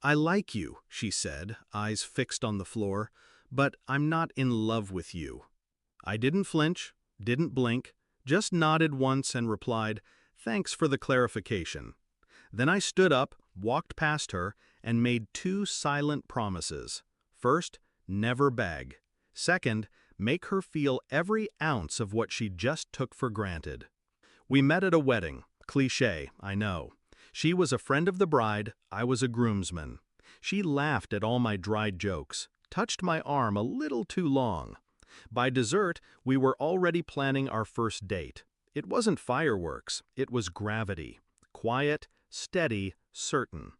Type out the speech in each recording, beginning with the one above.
I like you, she said, eyes fixed on the floor, but I'm not in love with you. I didn't flinch, didn't blink, just nodded once and replied, "Thanks for the clarification." Then I stood up, walked past her, and made two silent promises. First, never beg. Second, make her feel every ounce of what she just took for granted. We met at a wedding. Cliché, I know. She was a friend of the bride, I was a groomsman. She laughed at all my dry jokes, touched my arm a little too long. By dessert, we were already planning our first date. It wasn't fireworks, it was gravity. Quiet, steady, certain.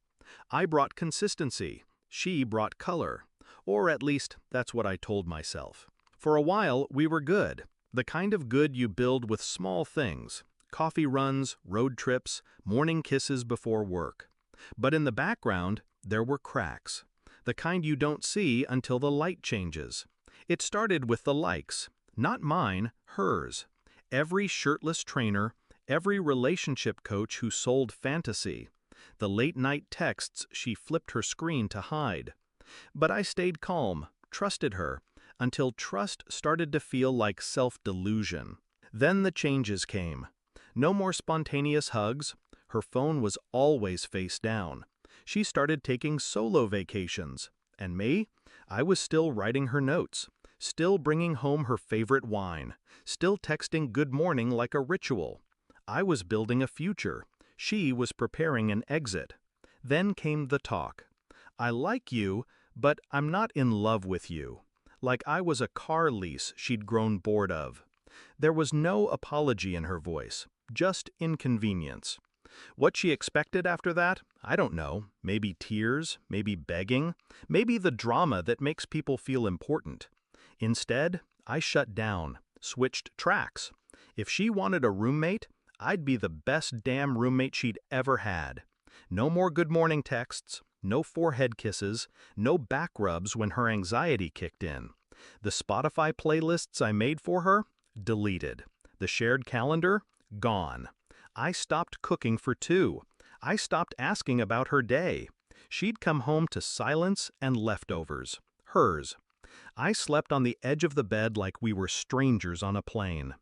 I brought consistency. She brought color. Or at least, that's what I told myself. For a while, we were good. The kind of good you build with small things. Coffee runs, road trips, morning kisses before work. But in the background, there were cracks. The kind you don't see until the light changes. It started with the likes. Not mine, hers. Every shirtless trainer, every relationship coach who sold fantasy. The late-night texts she flipped her screen to hide. But I stayed calm, trusted her, until trust started to feel like self-delusion. Then the changes came. No more spontaneous hugs. Her phone was always face down. She started taking solo vacations. And me? I was still writing her notes, still bringing home her favorite wine, still texting good morning like a ritual. I was building a future. She was preparing an exit. Then came the talk. I like you, but I'm not in love with you. Like I was a car lease she'd grown bored of. There was no apology in her voice, just inconvenience. What she expected after that, I don't know. Maybe tears, maybe begging, maybe the drama that makes people feel important. Instead, I shut down, switched tracks. If she wanted a roommate, I'd be the best damn roommate she'd ever had. No more good morning texts, no forehead kisses, no back rubs when her anxiety kicked in. The Spotify playlists I made for her, deleted. The shared calendar, gone. I stopped cooking for two. I stopped asking about her day. She'd come home to silence and leftovers. Hers. I slept on the edge of the bed like we were strangers on a plane.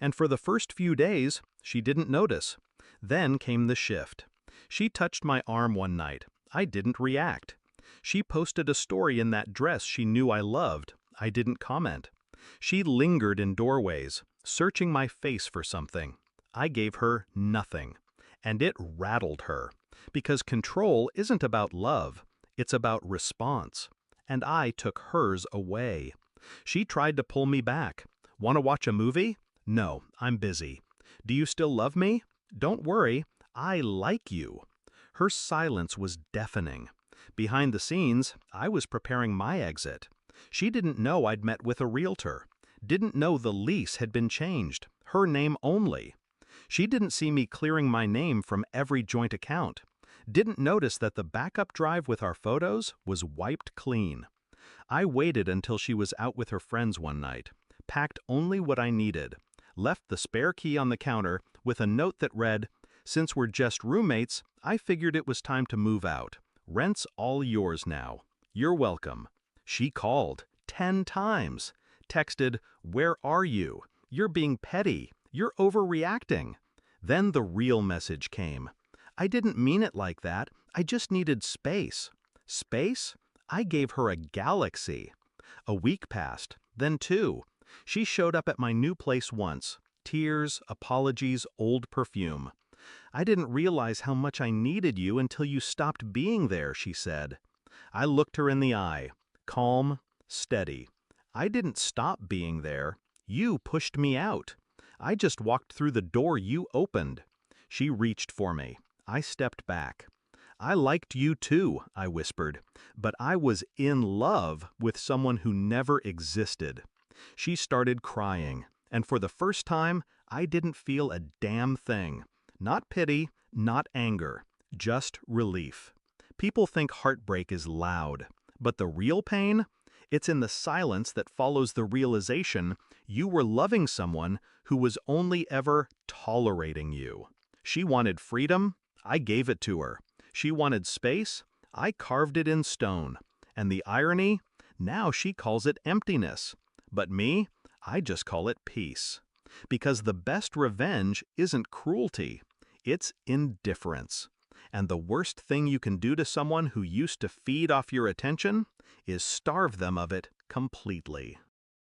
And for the first few days, she didn't notice. Then came the shift. She touched my arm one night. I didn't react. She posted a story in that dress she knew I loved. I didn't comment. She lingered in doorways, searching my face for something. I gave her nothing. And it rattled her. Because control isn't about love. It's about response. And I took hers away. She tried to pull me back. Want to watch a movie? No, I'm busy. Do you still love me? Don't worry, I like you. Her silence was deafening. Behind the scenes, I was preparing my exit. She didn't know I'd met with a realtor. Didn't know the lease had been changed. Her name only. She didn't see me clearing my name from every joint account. Didn't notice that the backup drive with our photos was wiped clean. I waited until she was out with her friends one night, packed only what I needed, left the spare key on the counter with a note that read, "Since we're just roommates, I figured it was time to move out. Rent's all yours now. You're welcome." She called 10 times. Texted, "Where are you? You're being petty. You're overreacting." Then the real message came. I didn't mean it like that. I just needed space. Space? I gave her a galaxy. A week passed, then two. She showed up at my new place once. Tears, apologies, old perfume. "I didn't realize how much I needed you until you stopped being there," she said. I looked her in the eye, calm, steady. "I didn't stop being there. You pushed me out. I just walked through the door you opened." She reached for me. I stepped back. "I liked you too," I whispered, "but I was in love with someone who never existed." She started crying, and for the first time, I didn't feel a damn thing. Not pity, not anger, just relief. People think heartbreak is loud, but the real pain? It's in the silence that follows the realization you were loving someone who was only ever tolerating you. She wanted freedom, I gave it to her. She wanted space, I carved it in stone. And the irony? Now she calls it emptiness. But me? I just call it peace. Because the best revenge isn't cruelty. It's indifference. And the worst thing you can do to someone who used to feed off your attention is starve them of it completely.